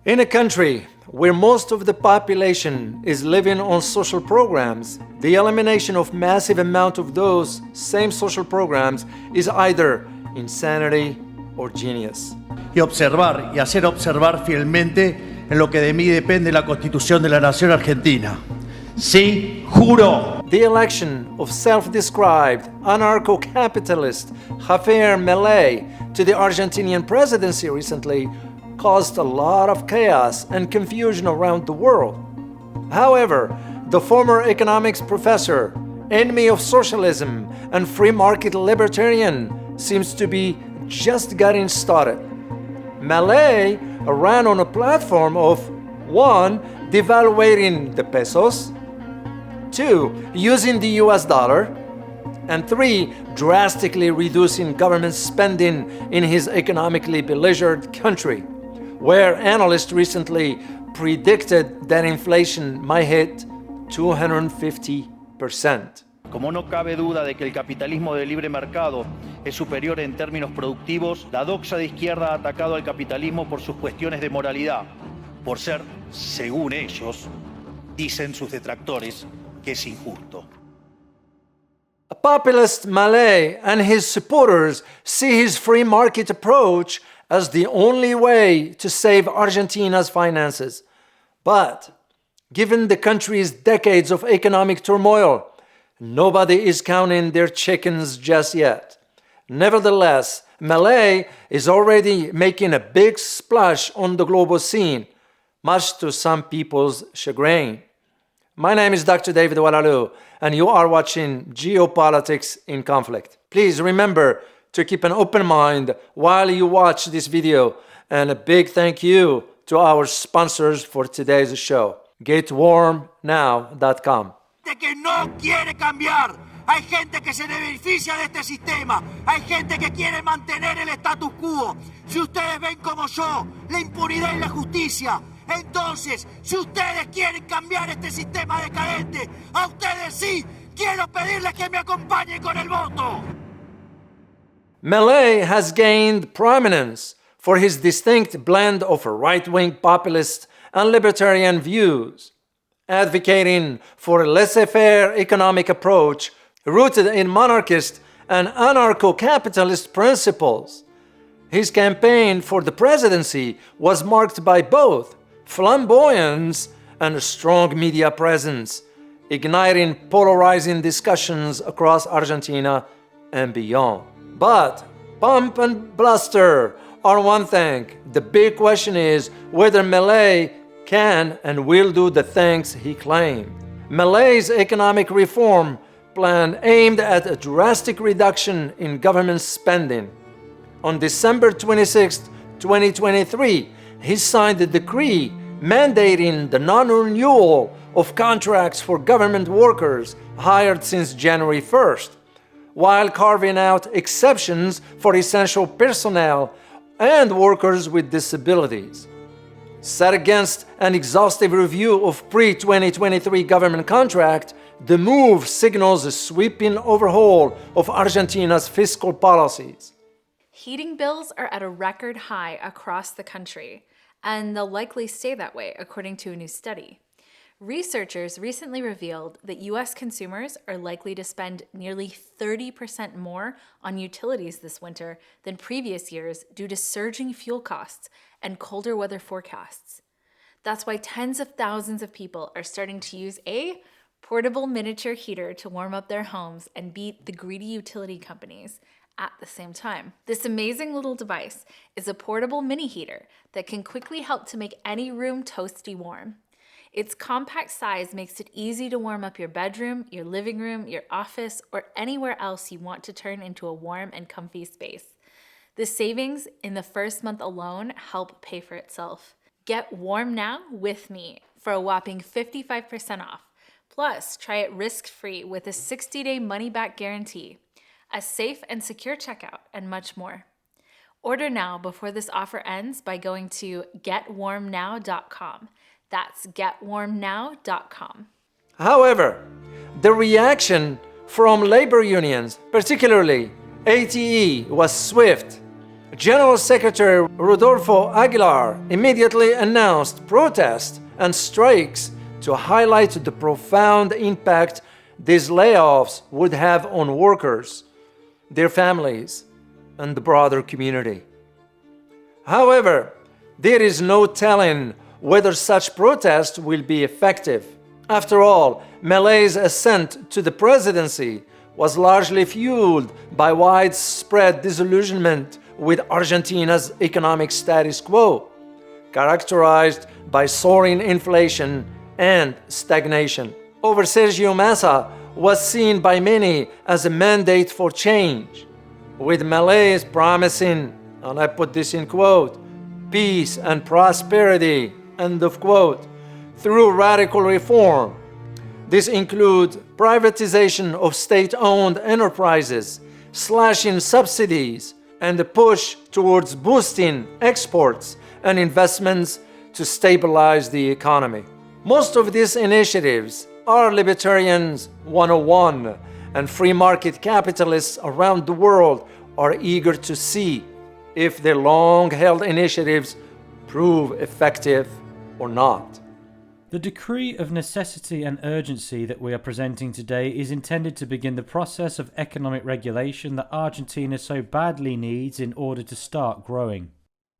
In a country where most of the population is living on social programs, the elimination of massive amount of those same social programs is either insanity or genius. Y observar y hacer observar fielmente en lo que de mí depende la Constitución de la Nación Argentina. Sí, juro. The election of self-described anarcho-capitalist Javier Milei to the Argentinian Presidency recently caused a lot of chaos and confusion around the world. However, the former economics professor, enemy of socialism and free market libertarian, seems to be just getting started. Milei ran on a platform of 1. Devaluating the pesos, 2. Using the US dollar, and 3. Drastically reducing government spending in his economically beleaguered country, where analysts recently predicted that inflation might hit 250%. Como no cabe duda de que el capitalismo de libre mercado es superior en términos productivos, la doxa de izquierda ha atacado al capitalismo por sus cuestiones de moralidad, por ser, según ellos, dicen sus detractores, que es injusto. A populist Milei and his supporters see his free market approach as the only way to save Argentina's finances. But given the country's decades of economic turmoil, nobody is counting their chickens just yet. Nevertheless, Milei is already making a big splash on the global scene, much to some people's chagrin. My name is Dr. David Walalu, and you are watching Geopolitics in Conflict. Please remember to keep an open mind while you watch this video, and a big thank you to our sponsors for today's show, GetWarmNow.com. Que no quiere cambiar. Hay gente que se beneficia de este sistema. Hay gente que quiere mantener el status quo. Si ustedes ven como yo, la impunidad y la justicia, entonces, si ustedes quieren cambiar este sistema decadente, a ustedes sí, quiero pedirles que me acompañen con el voto. Milei has gained prominence for his distinct blend of right-wing populist and libertarian views, advocating for a laissez-faire economic approach rooted in monarchist and anarcho-capitalist principles. His campaign for the presidency was marked by both flamboyance and a strong media presence, igniting polarizing discussions across Argentina and beyond. But pomp and bluster are one thing. The big question is whether Milei can and will do the things he claimed. Milei's economic reform plan aimed at a drastic reduction in government spending. On December 26, 2023, he signed a decree mandating the non-renewal of contracts for government workers hired since January 1st, while carving out exceptions for essential personnel and workers with disabilities. Set against an exhaustive review of pre-2023 government contract, the move signals a sweeping overhaul of Argentina's fiscal policies. Heating bills are at a record high across the country, and they'll likely stay that way, according to a new study. Researchers recently revealed that U.S. consumers are likely to spend nearly 30% more on utilities this winter than previous years due to surging fuel costs and colder weather forecasts. That's why tens of thousands of people are starting to use a portable miniature heater to warm up their homes and beat the greedy utility companies at the same time. This amazing little device is a portable mini heater that can quickly help to make any room toasty warm. Its compact size makes it easy to warm up your bedroom, your living room, your office, or anywhere else you want to turn into a warm and comfy space. The savings in the first month alone help pay for itself. Get warm now with me for a whopping 55% off. Plus, try it risk-free with a 60-day money-back guarantee, a safe and secure checkout, and much more. Order now before this offer ends by going to getwarmnow.com. That's getwarmnow.com. However, the reaction from labor unions, particularly ATE, was swift. General Secretary Rodolfo Aguilar immediately announced protests and strikes to highlight the profound impact these layoffs would have on workers, their families, and the broader community. However, there is no telling whether such protests will be effective. After all, Milei's ascent to the presidency was largely fueled by widespread disillusionment with Argentina's economic status quo, characterized by soaring inflation and stagnation. Over Sergio Massa was seen by many as a mandate for change, with Milei promising, and I put this in quote, peace and prosperity, end of quote, through radical reform. This includes privatization of state-owned enterprises, slashing subsidies, and the push towards boosting exports and investments to stabilize the economy. Most of these initiatives are Libertarians 101, and free market capitalists around the world are eager to see if their long-held initiatives prove effective or not. The decree of necessity and urgency that we are presenting today is intended to begin the process of economic regulation that Argentina so badly needs in order to start growing.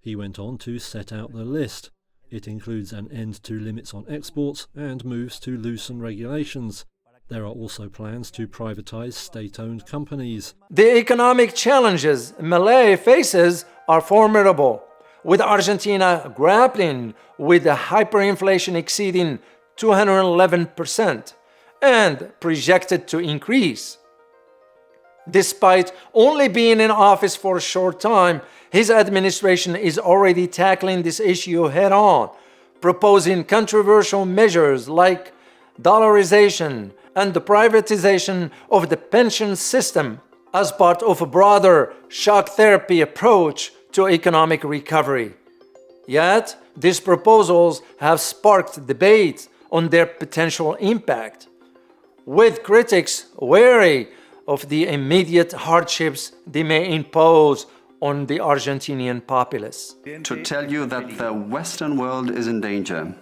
He went on to set out the list. It includes an end to limits on exports and moves to loosen regulations. There are also plans to privatize state-owned companies. The economic challenges Milei faces are formidable, with Argentina grappling with a hyperinflation exceeding 211% and projected to increase. Despite only being in office for a short time, his administration is already tackling this issue head-on, proposing controversial measures like dollarization and the privatization of the pension system as part of a broader shock therapy approach to economic recovery. Yet, these proposals have sparked debate on their potential impact, with critics wary of the immediate hardships they may impose on the Argentinian populace. To tell you that the Western world is in danger.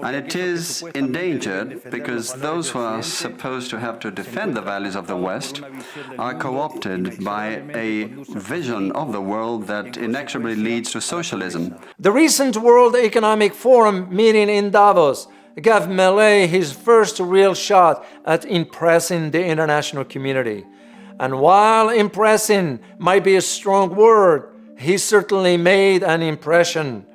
And it is endangered because those who are supposed to have to defend the values of the West are co-opted by a vision of the world that inexorably leads to socialism. The recent World Economic Forum meeting in Davos gave Milei his first real shot at impressing the international community. And while impressing might be a strong word, he certainly made an impression.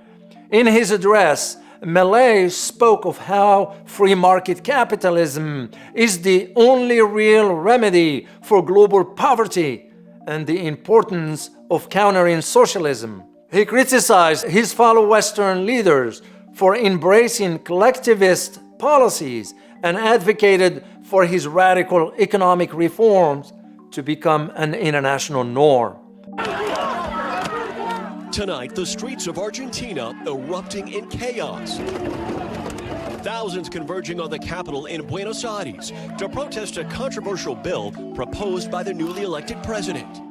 In his address, Milei spoke of how free market capitalism is the only real remedy for global poverty and the importance of countering socialism. He criticized his fellow Western leaders for embracing collectivist policies and advocated for his radical economic reforms to become an international norm. Tonight, the streets of Argentina erupting in chaos. Thousands converging on the capital in Buenos Aires to protest a controversial bill proposed by the newly elected president.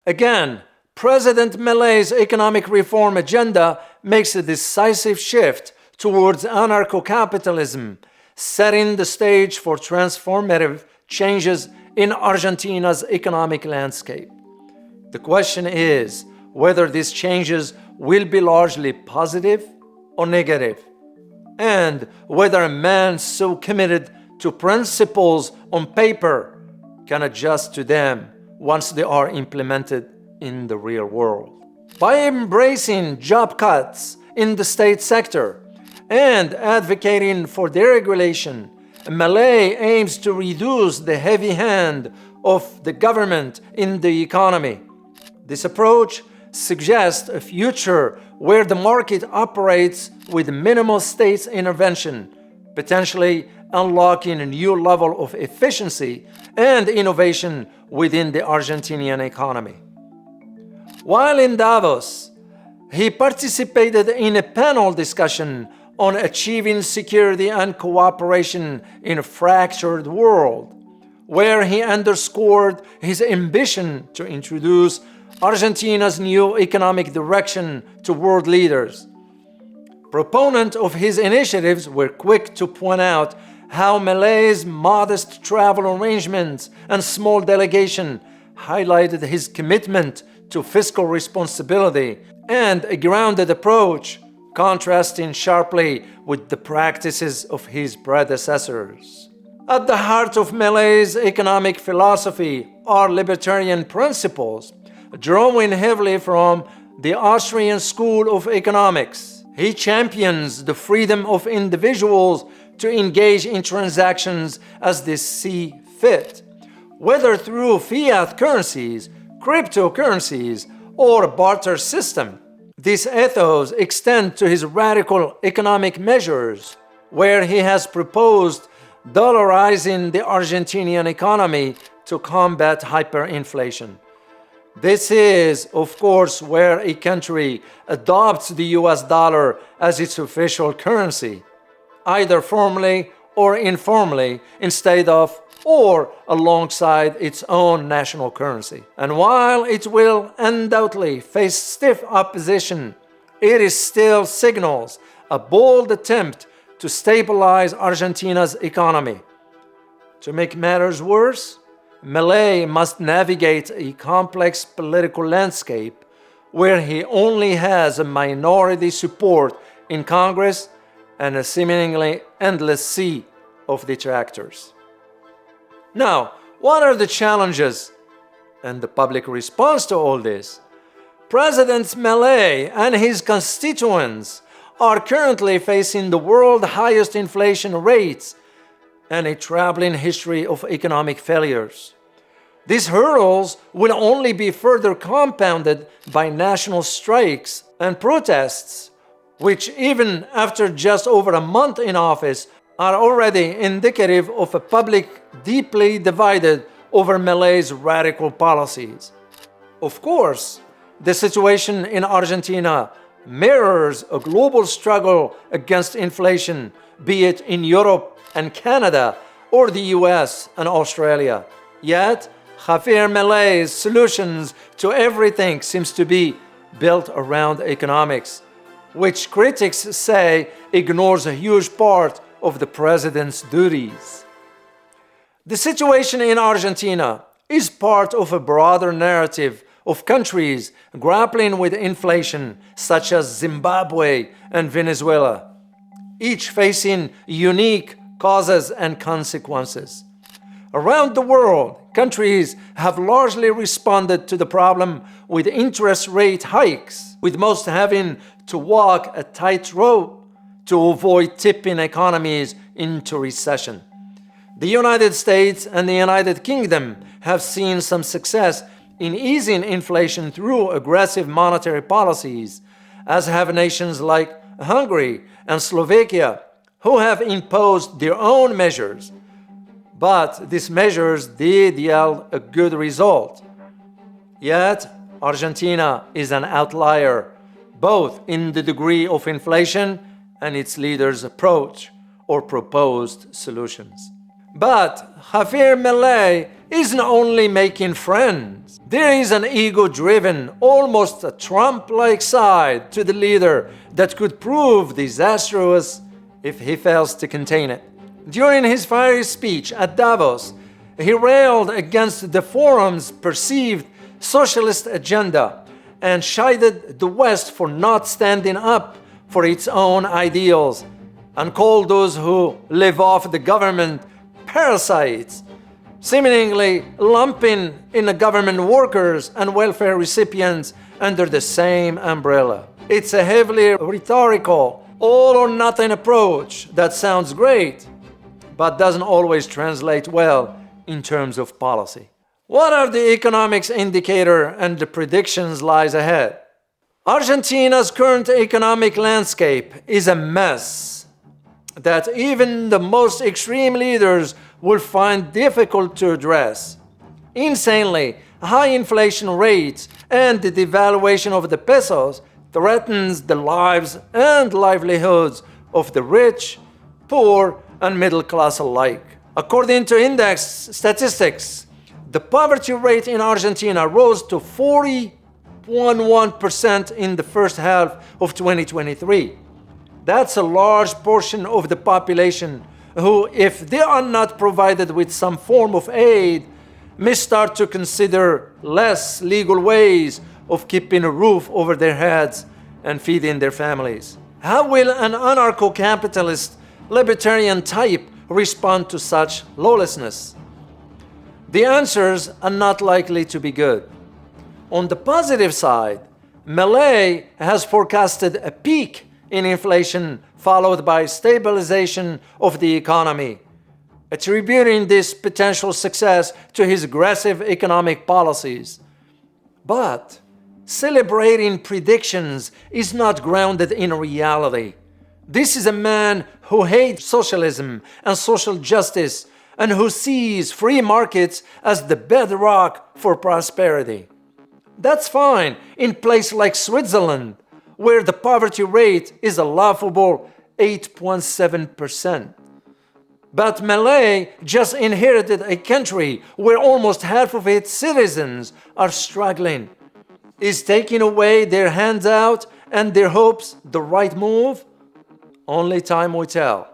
Again, President Milei's economic reform agenda makes a decisive shift towards anarcho-capitalism, setting the stage for transformative changes in Argentina's economic landscape. The question is whether these changes will be largely positive or negative, and whether a man so committed to principles on paper can adjust to them once they are implemented in the real world. By embracing job cuts in the state sector and advocating for deregulation, Milei aims to reduce the heavy hand of the government in the economy. This approach suggests a future where the market operates with minimal state intervention, potentially unlocking a new level of efficiency and innovation within the Argentinian economy. While in Davos, he participated in a panel discussion on achieving security and cooperation in a fractured world, where he underscored his ambition to introduce Argentina's new economic direction to world leaders. Proponents of his initiatives were quick to point out how Milei's modest travel arrangements and small delegation highlighted his commitment to fiscal responsibility and a grounded approach, contrasting sharply with the practices of his predecessors. At the heart of Milei's economic philosophy are libertarian principles, drawing heavily from the Austrian School of Economics. He champions the freedom of individuals to engage in transactions as they see fit, whether through fiat currencies, cryptocurrencies, or a barter system. This ethos extends to his radical economic measures, where he has proposed dollarizing the Argentinian economy to combat hyperinflation. This is, of course, where a country adopts the US dollar as its official currency, either formally or informally, instead of or alongside its own national currency. And while it will undoubtedly face stiff opposition, it is still signals a bold attempt to stabilize Argentina's economy. To make matters worse, Milei must navigate a complex political landscape where he only has a minority support in Congress and a seemingly endless sea of detractors. Now, what are the challenges and the public response to all this? President Milei and his constituents are currently facing the world's highest inflation rates and a troubling history of economic failures. These hurdles will only be further compounded by national strikes and protests, which even after just over a month in office are already indicative of a public deeply divided over Milei's radical policies. Of course, the situation in Argentina mirrors a global struggle against inflation, be it in Europe and Canada or the US and Australia. Yet, Javier Milei's solutions to everything seems to be built around economics, which critics say ignores a huge part of the president's duties. The situation in Argentina is part of a broader narrative of countries grappling with inflation, such as Zimbabwe and Venezuela, each facing unique causes and consequences. Around the world, countries have largely responded to the problem with interest rate hikes, with most having to walk a tightrope to avoid tipping economies into recession. The United States and the United Kingdom have seen some success in easing inflation through aggressive monetary policies, as have nations like Hungary and Slovakia, who have imposed their own measures. But these measures did yield a good result. Yet, Argentina is an outlier, both in the degree of inflation and its leaders' approach or proposed solutions. But Javier Milei isn't only making friends. There is an ego-driven, almost a Trump-like side to the leader that could prove disastrous if he fails to contain it. During his fiery speech at Davos, he railed against the forum's perceived socialist agenda and chided the West for not standing up for its own ideals and called those who live off the government parasites, seemingly lumping in the government workers and welfare recipients under the same umbrella. It's a heavily rhetorical, all-or-nothing approach that sounds great, but doesn't always translate well in terms of policy. What are the economics indicator and the predictions lies ahead? Argentina's current economic landscape is a mess that even the most extreme leaders will find difficult to address. Insanely high inflation rates and the devaluation of the pesos threatens the lives and livelihoods of the rich, poor, and middle class alike. According to index statistics, the poverty rate in Argentina rose to 0.11% in the first half of 2023. That's a large portion of the population who, if they are not provided with some form of aid, may start to consider less legal ways of keeping a roof over their heads and feeding their families. How will an anarcho-capitalist libertarian type respond to such lawlessness? The answers are not likely to be good. On the positive side, Milei has forecasted a peak in inflation followed by stabilization of the economy, attributing this potential success to his aggressive economic policies. But celebrating predictions is not grounded in reality. This is a man who hates socialism and social justice and who sees free markets as the bedrock for prosperity. That's fine in places like Switzerland, where the poverty rate is a laughable 8.7%. But Milei just inherited a country where almost half of its citizens are struggling. Is taking away their handout and their hopes the right move? Only time will tell.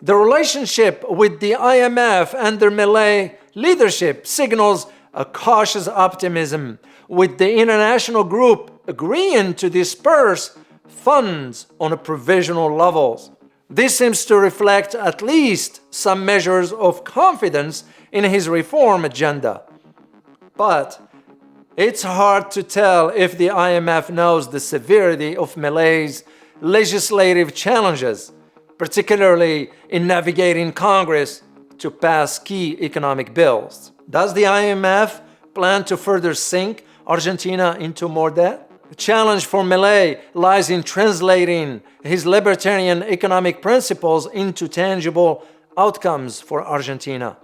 The relationship with the IMF under Milei leadership signals a cautious optimism, with the international group agreeing to disperse funds on a provisional level. This seems to reflect at least some measures of confidence in his reform agenda. But it's hard to tell if the IMF knows the severity of Milei's legislative challenges, particularly in navigating Congress to pass key economic bills. Does the IMF plan to further sink Argentina into more debt? The challenge for Milei lies in translating his libertarian economic principles into tangible outcomes for Argentina.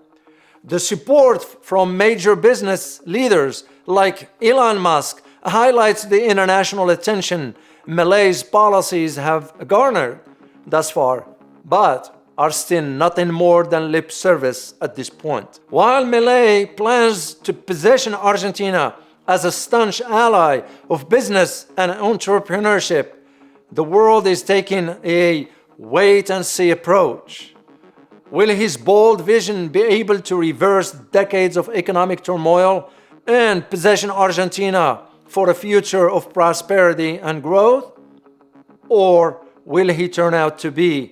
The support from major business leaders like Elon Musk highlights the international attention Milei's policies have garnered thus far, but are still nothing more than lip service at this point. While Milei plans to position Argentina as a staunch ally of business and entrepreneurship, the world is taking a wait-and-see approach. Will his bold vision be able to reverse decades of economic turmoil and position Argentina for a future of prosperity and growth? Or will he turn out to be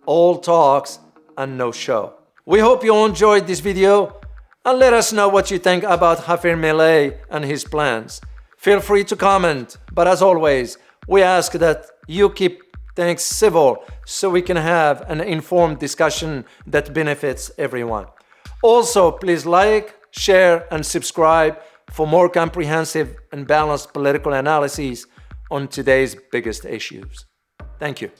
all talks and no show? We hope you enjoyed this video and let us know what you think about Javier Milei and his plans. Feel free to comment, but as always, we ask that you keep things civil so we can have an informed discussion that benefits everyone. Also, please like, share, and subscribe for more comprehensive and balanced political analyses on today's biggest issues. Thank you.